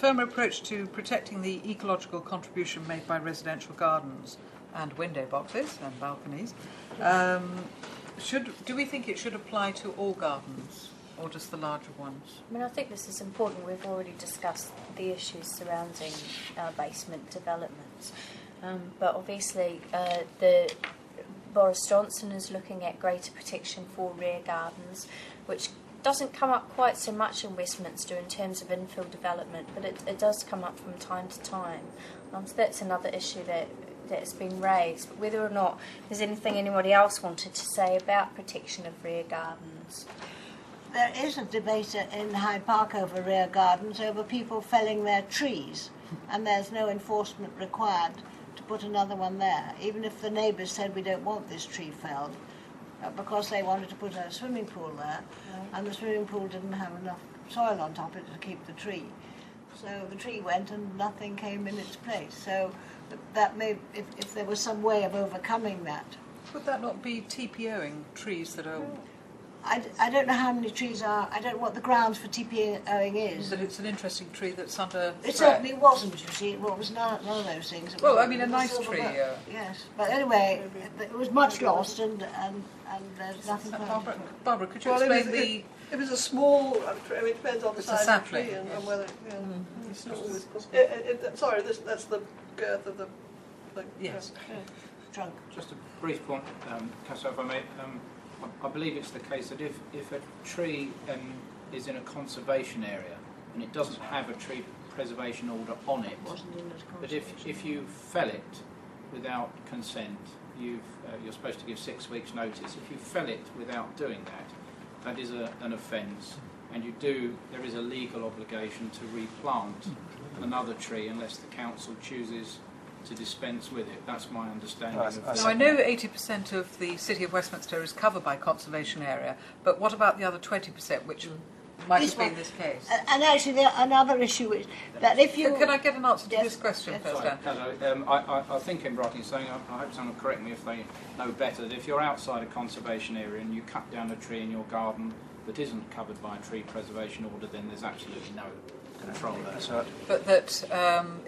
firmer approach to protecting the ecological contribution made by residential gardens and window boxes and balconies. Do we think it should apply to all gardens or just the larger ones? I mean, I think this is important. We've already discussed the issues surrounding basement developments. But obviously, Boris Johnson is looking at greater protection for rear gardens, which doesn't come up quite so much in Westminster in terms of infill development, but it does come up from time to time. So that's another issue that's been raised. But whether or not there's anything anybody else wanted to say about protection of rear gardens. There is a debate in Hyde Park over rear gardens, over people felling their trees, and there's no enforcement required to put another one there, even if the neighbours said we don't want this tree felled, because they wanted to put a swimming pool there, and the swimming pool didn't have enough soil on top of it to keep the tree. So the tree went and nothing came in its place. So that may, if there was some way of overcoming that. Would that not be TPOing trees that are... I don't know how many trees are, I don't know what the grounds for TPOing is. But it's an interesting tree that's under It threat. certainly wasn't, you see. Well, it was none of those things. Well, I mean, a nice tree. Yes, but anyway, it was much lost, and there's nothing. Barbara, could you explain the... If it's a small, I mean, it depends on the size of the tree and whether. Yeah, it's not always possible. Sorry, that's the girth of the. Yes. Trunk. Just a brief point, Councillor, if I may. I believe it's the case that if a tree is in a conservation area and it doesn't have a tree preservation order on it, but if you fell it without consent, you're supposed to give 6 weeks' notice. If you fell it without doing that, that is an offence, and there is a legal obligation to replant another tree unless the council chooses to dispense with it. That's my understanding. Now, I know 80% of the City of Westminster is covered by conservation area, but what about the other 20%, which might have been this case? And actually, another issue is that if you... Can I get an answer to this question first, Dan? I think in writing saying, I hope someone will correct me if they know better, that if you're outside a conservation area and you cut down a tree in your garden that isn't covered by a tree preservation order, then there's absolutely no control there. But that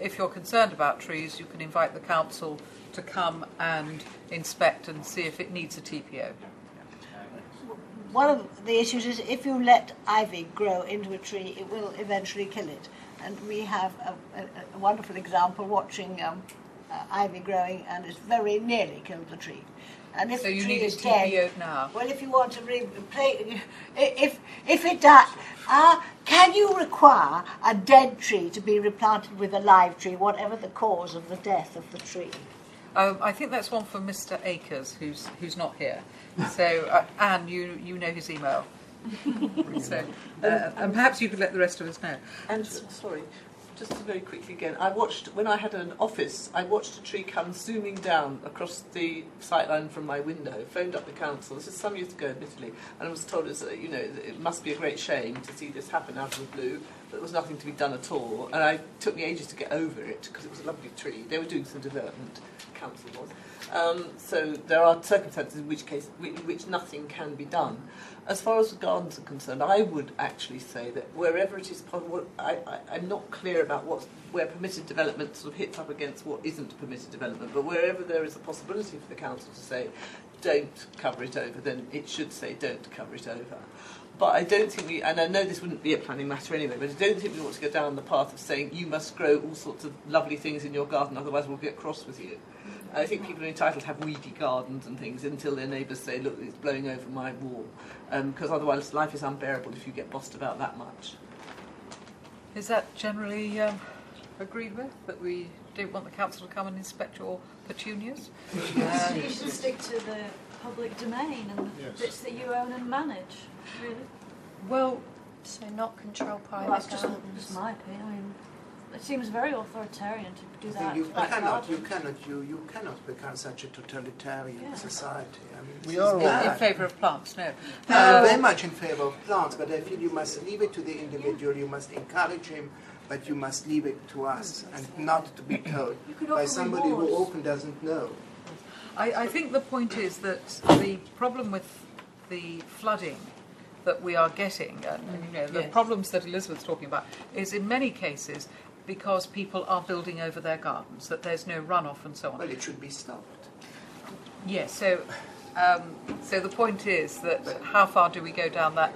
if you're concerned about trees, you can invite the council to come and inspect and see if it needs a TPO. One of the issues is if you let ivy grow into a tree, it will eventually kill it. And we have a wonderful example watching ivy growing, and it's very nearly killed the tree. And if so the you tree need is it dead, TPO'd now. well, if you want to replace, if it dies, can you require a dead tree to be replanted with a live tree, whatever the cause of the death of the tree? I think that's one for Mr. Akers, who's not here. So, Anne, you know his email. So, and perhaps you could let the rest of us know. And sorry, just very quickly again, when I had an office, I watched a tree come zooming down across the sightline from my window, phoned up the council, this is some years ago admittedly, and I was told it must be a great shame to see this happen out of the blue, but there was nothing to be done at all, and it took me ages to get over it, because it was a lovely tree. They were doing some development, the council was. So there are circumstances in which nothing can be done. As far as the gardens are concerned, I would actually say that wherever it is possible, I'm not clear about where permitted development sort of hits up against what isn't permitted development, but wherever there is a possibility for the council to say, don't cover it over, then it should say, don't cover it over. But I don't think and I know this wouldn't be a planning matter anyway, but I don't think we want to go down the path of saying you must grow all sorts of lovely things in your garden, otherwise we'll get cross with you. I think people are entitled to have weedy gardens and things until their neighbours say, look, it's blowing over my wall, because otherwise life is unbearable if you get bossed about that much. Is that generally agreed with, that we don't want the council to come and inspect your petunias? You should stick to the public domain and the bits that you own and manage, really. Well, So not control private That's gardens. just my opinion. I mean, it seems very authoritarian to do that. You cannot become such a totalitarian society. I mean, we are all in favour of plants, no. I'm very much in favour of plants, but I feel you must leave it to the individual, you must encourage him, but you must leave it to us and not to be told by somebody who often doesn't know. I think the point is that the problem with the flooding that we are getting, and the problems that Elizabeth's talking about, is in many cases because people are building over their gardens, that there's no runoff and so on. Well, it should be stopped. Yes, so the point is that how far do we go down that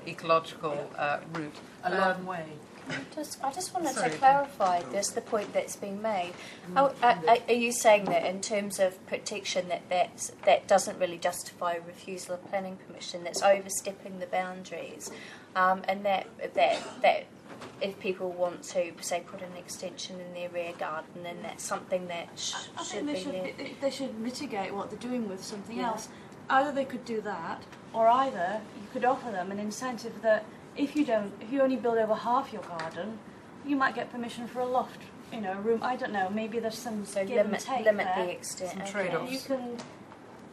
ecological route? A long way. I just wanted Sorry. to clarify the point that's been made. Are you saying that in terms of protection that doesn't really justify refusal of planning permission, that's overstepping the boundaries, and that if people want to, say, put an extension in their rear garden, then that's something that I should think be they should mitigate what they're doing with something else. Either they could do that, or either you could offer them an incentive that if you only build over half your garden, you might get permission for a loft, a room. I don't know. Maybe there's some give and take limit there. the extent. Some okay. trade-offs. You can,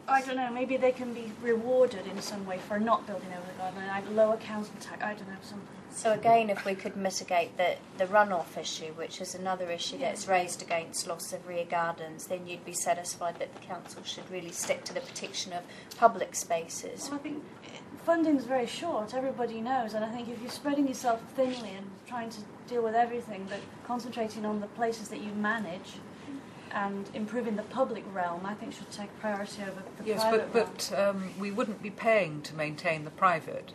I don't know. Maybe they can be rewarded in some way for not building over the garden, and lower council tax. I don't know, something. So again, if we could mitigate the runoff issue, which is another issue that's raised against loss of rear gardens, then you'd be satisfied that the council should really stick to the protection of public spaces. Well, I think funding's very short, everybody knows, and I think if you're spreading yourself thinly and trying to deal with everything, but concentrating on the places that you manage and improving the public realm, I think should take priority over the private realm. But we wouldn't be paying to maintain the private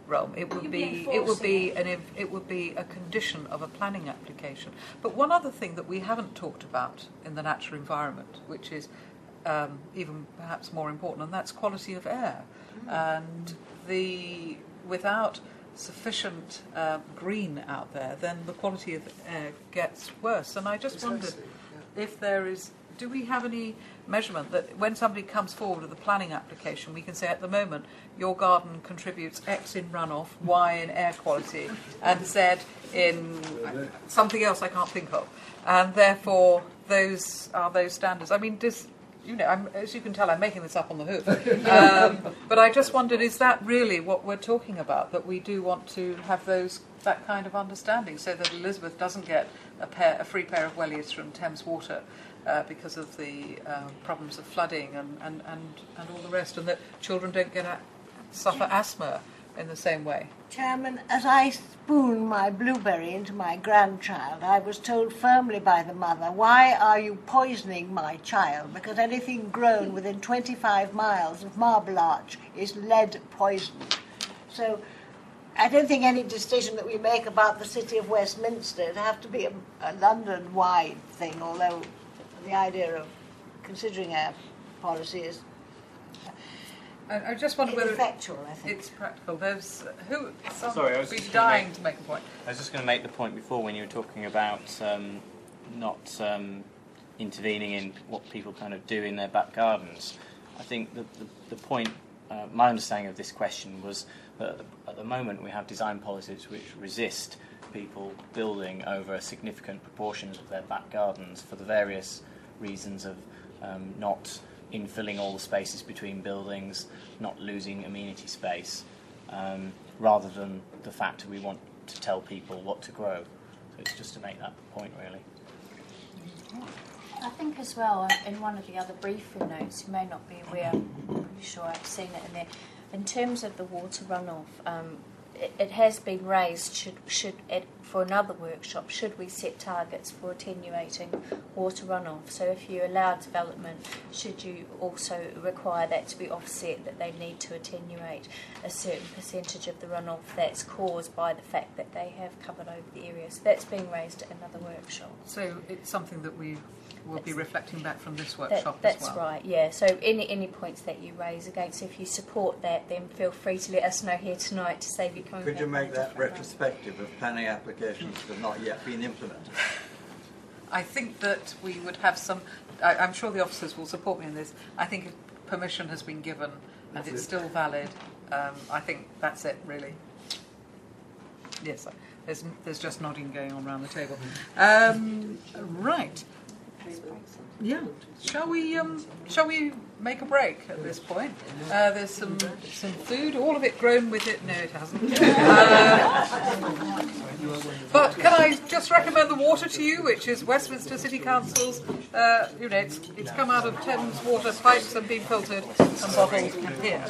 realm. It would be a condition of a planning application. But one other thing that we haven't talked about in the natural environment, which is even perhaps more important, and that's quality of air. And without sufficient green out there, then the quality of air gets worse. And I just wondered if do we have any measurement that when somebody comes forward with a planning application, we can say at the moment your garden contributes X in runoff, Y in air quality, and Z in something else I can't think of, and therefore those are those standards. I mean, as you can tell, I'm making this up on the hoof. But I just wondered, is that really what we're talking about, that we do want to have that kind of understanding, so that Elizabeth doesn't get a free pair of wellies from Thames Water because of the problems of flooding and all the rest, and that children don't suffer asthma in the same way? Chairman, as I spoon my blueberry into my grandchild, I was told firmly by the mother, "Why are you poisoning my child? Because anything grown within 25 miles of Marble Arch is lead poisoned." So I don't think any decision that we make about the city of Westminster would have to be a London-wide thing, although the idea of considering our policy is I just wonder whether ineffectual, I think. it's practical. There's Sorry, I was be just gonna dying make- to make a point. I was just going to make the point before when you were talking about not intervening in what people kind of do in their back gardens. I think the point, my understanding of this question was that at the moment we have design policies which resist people building over significant proportions of their back gardens for the various reasons of not infilling all the spaces between buildings, not losing amenity space, rather than the fact that we want to tell people what to grow. So it's just to make that point, really. I think as well, in one of the other briefing notes, you may not be aware, I'm pretty sure I've seen it in there, in terms of the water runoff, it has been raised, for another workshop, should we set targets for attenuating water runoff? So if you allow development, should you also require that to be offset, that they need to attenuate a certain percentage of the runoff that's caused by the fact that they have covered over the area? So that's being raised at another workshop. So it's something that we will be reflecting back from this workshop That's as well. right, yeah. So any points that you raise against, if you support that, then feel free to let us know here tonight to save you coming Could back you on make a that different one. retrospective of planning applications that have not yet been implemented? I think that we would have some. I'm sure the officers will support me in this. I think if permission has been given and it's still valid, I think that's it, really. Yes, there's just nodding going on around the table. Right. Yeah. Shall we make a break at this point? There's some food, all of it grown with it. No, it hasn't. But can I just recommend the water to you, which is Westminster City Council's. It's come out of Thames Water pipes and been filtered and bottled here.